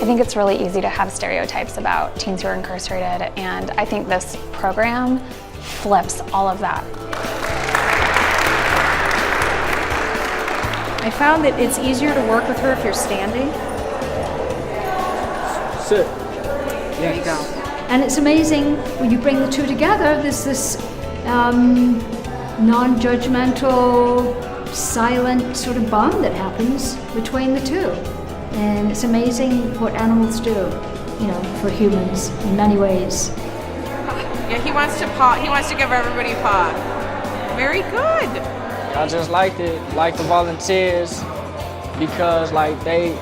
think it's really easy to have stereotypes about teens who are incarcerated, and I think this program flips all of that. I found that it's easier to work with her if you're standing. Sit. There you go. And it's amazing when you bring the two together, there's this non-judgmental, silent sort of bond that happens between the two. And it's amazing what animals do, you know, for humans in many ways. Yeah, he wants to paw. He wants to give everybody a paw. Very good. I just liked it, like the volunteers, because like they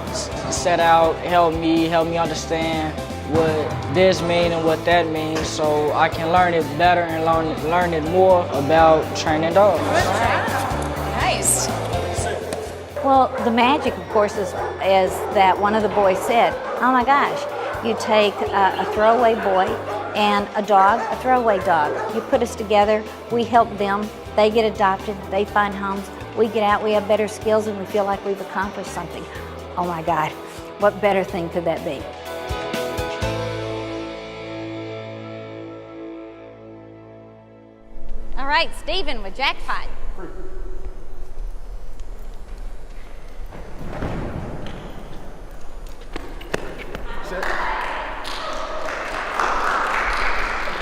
set out, help me understand what this means and what that means, so I can learn it better and learn it more about training dogs. Nice. Well, the magic, of course, is that one of the boys said, oh my gosh, you take a throwaway boy and a dog, a throwaway dog. You put us together, we help them, they get adopted, they find homes, we get out, we have better skills, and we feel like we've accomplished something. Oh my God, what better thing could that be? All right, Stephen with jackpot.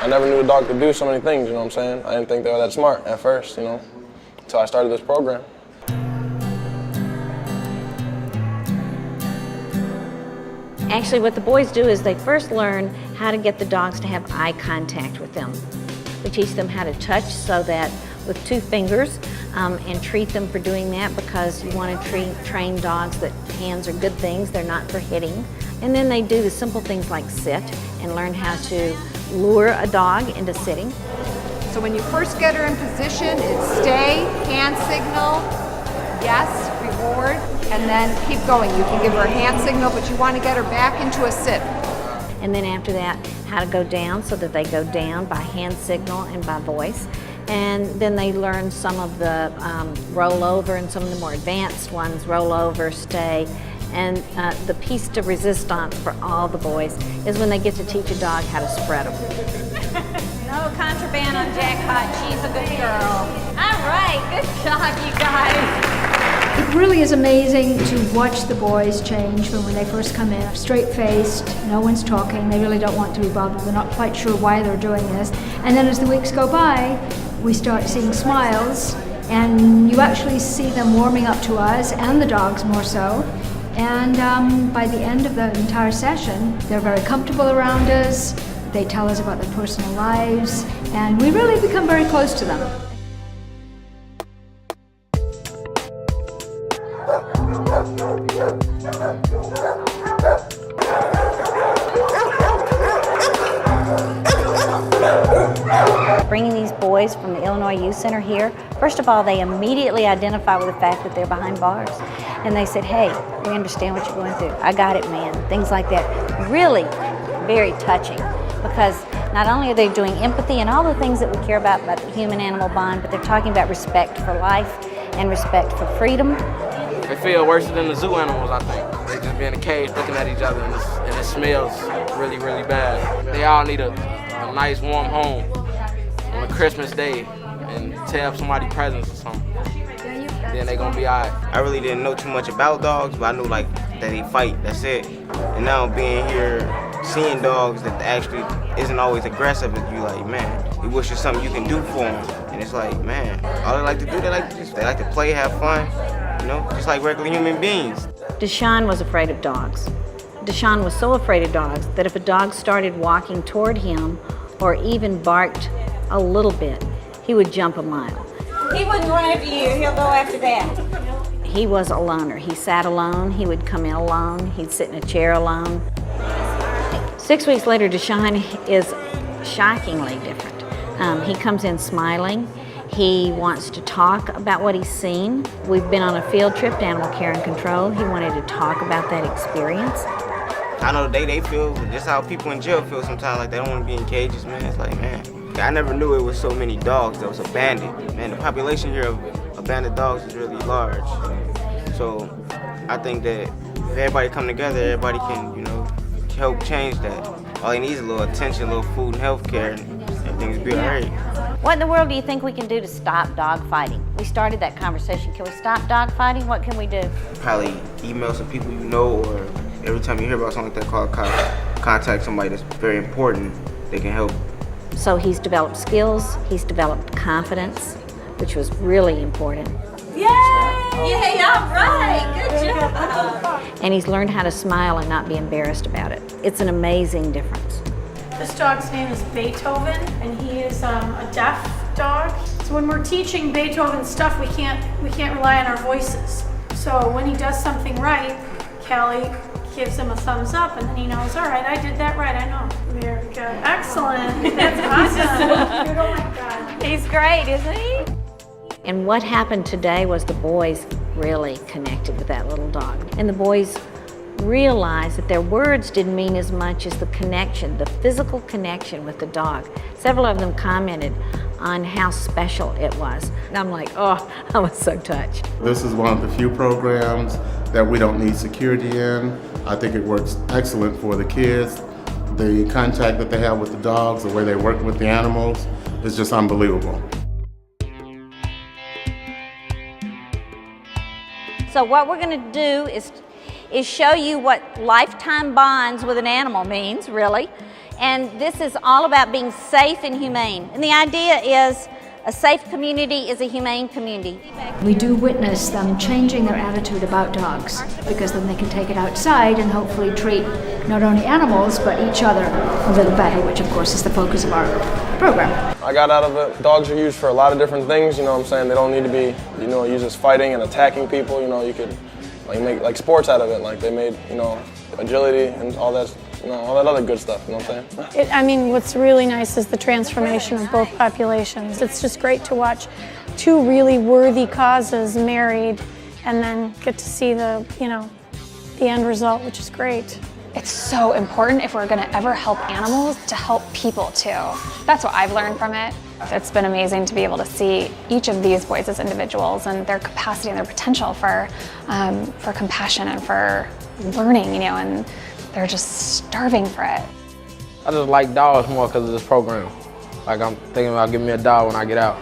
I never knew a dog could do so many things, you know what I'm saying? I didn't think they were that smart at first, you know, until I started this program. Actually, what the boys do is they first learn how to get the dogs to have eye contact with them. We teach them how to touch, so that with 2 fingers, and treat them for doing that, because you want to train dogs that hands are good things, they're not for hitting. And then they do the simple things like sit and learn how to lure a dog into sitting. So when you first get her in position, it's stay, hand signal, yes, reward, and then keep going. You can give her a hand signal, but you want to get her back into a sit. And then after that, how to go down, so that they go down by hand signal and by voice. And then they learn some of the roll over, and some of the more advanced ones, roll over, stay. And the piece de resistance for all the boys is when they get to teach a dog how to spread them. No contraband on Jackpot, she's a good girl. All right, good job, you guys. It really is amazing to watch the boys change from when they first come in, straight-faced, no one's talking, they really don't want to be bothered, they're not quite sure why they're doing this. And then as the weeks go by, we start seeing smiles, and you actually see them warming up to us, and the dogs more so. And by the end of the entire session, they're very comfortable around us, they tell us about their personal lives, and we really become very close to them. Bringing these boys from the Illinois Youth Center here, first of all, they immediately identify with the fact that they're behind bars. And they said, hey, we understand what you're going through. I got it, man. Things like that. Really very touching, because not only are they doing empathy and all the things that we care about the human-animal bond, but they're talking about respect for life and respect for freedom. They feel worse than the zoo animals, I think. They just be in a cage looking at each other, and it smells really, really bad. They all need a nice, warm home on a Christmas day, and tear up somebody's presents or something. Then they gonna be all right. I really didn't know too much about dogs, but I knew like that they fight, that's it. And now being here, seeing dogs that actually isn't always aggressive, you like, man, you wish there's something you can do for them. And it's like, man, all they like to do, they like to play, have fun, you know, just like regular human beings. Deshaun was afraid of dogs. Deshaun was so afraid of dogs that if a dog started walking toward him or even barked a little bit, he would jump a mile. He wouldn't run after you, he'll go after that. He was a loner. He sat alone, he would come in alone, he'd sit in a chair alone. 6 weeks later, Deshaun is shockingly different. He comes in smiling. He wants to talk about what he's seen. We've been on a field trip to Animal Care and Control. He wanted to talk about that experience. I know they feel just how people in jail feel sometimes, like they don't want to be in cages, man. It's like, man, I never knew it was so many dogs that was abandoned. Man, the population here of abandoned dogs is really large. So I think that if everybody come together, everybody can, you know, help change that. All he needs is a little attention, a little food and health care, and everything's be all right. What in the world do you think we can do to stop dog fighting? We started that conversation. Can we stop dog fighting? What can we do? Probably email some people you know, or every time you hear about something like that, call, contact somebody that's very important. They can help. So he's developed skills, he's developed confidence, which was really important. Yay! Yay, all right, good job. And he's learned how to smile and not be embarrassed about it. It's an amazing difference. This dog's name is Beethoven, and he is a deaf dog. So when we're teaching Beethoven stuff, we can't rely on our voices. So when he does something right, Callie gives him a thumbs up, and then he knows, all right, I did that right, I know. Very good. Excellent. That's awesome. Oh my God. He's great, isn't he? And what happened today was the boys really connected with that little dog. And the boys realized that their words didn't mean as much as the connection, the physical connection with the dog. Several of them commented on how special it was. And I'm like, oh, I was so touched. This is one of the few programs that we don't need security in. I think it works excellent for the kids. The contact that they have with the dogs, the way they work with the animals, is just unbelievable. So what we're going to do is show you what lifetime bonds with an animal means, really. And this is all about being safe and humane. And the idea is a safe community is a humane community. We do witness them changing their attitude about dogs, because then they can take it outside and hopefully treat not only animals but each other a little better, which of course is the focus of our program. I got out of it, dogs are used for a lot of different things, you know what I'm saying? They don't need to be, used as fighting and attacking people, you could make sports out of it, like they made, agility and all that, all that other good stuff, you know what I'm saying? What's really nice is the transformation of both populations. It's just great to watch two really worthy causes married and then get to see the end result, which is great. It's so important, if we're going to ever help animals, to help people too. That's what I've learned from it. It's been amazing to be able to see each of these boys as individuals and their capacity and their potential for compassion and for learning, and they're just starving for it. I just like dogs more because of this program. Like, I'm thinking about giving me a dog when I get out.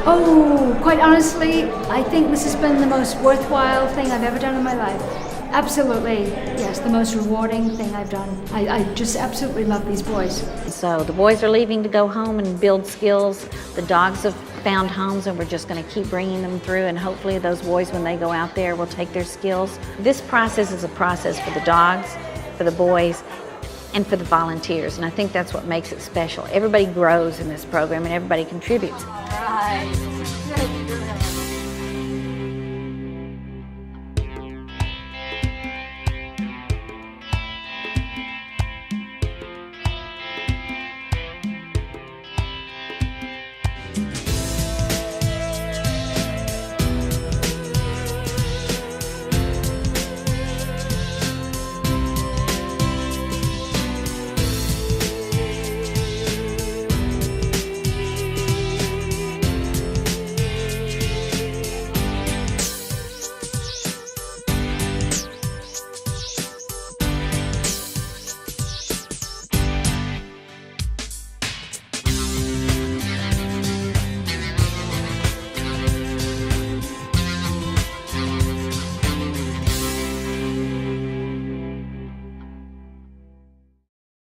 Oh, quite honestly, I think this has been the most worthwhile thing I've ever done in my life. Absolutely, yes, the most rewarding thing I've done. I just absolutely love these boys. So the boys are leaving to go home and build skills. The dogs have found homes, and we're just going to keep bringing them through, and hopefully those boys, when they go out there, will take their skills. This process is a process for the dogs, for the boys, and for the volunteers, and I think that's what makes it special. Everybody grows in this program and everybody contributes. All right.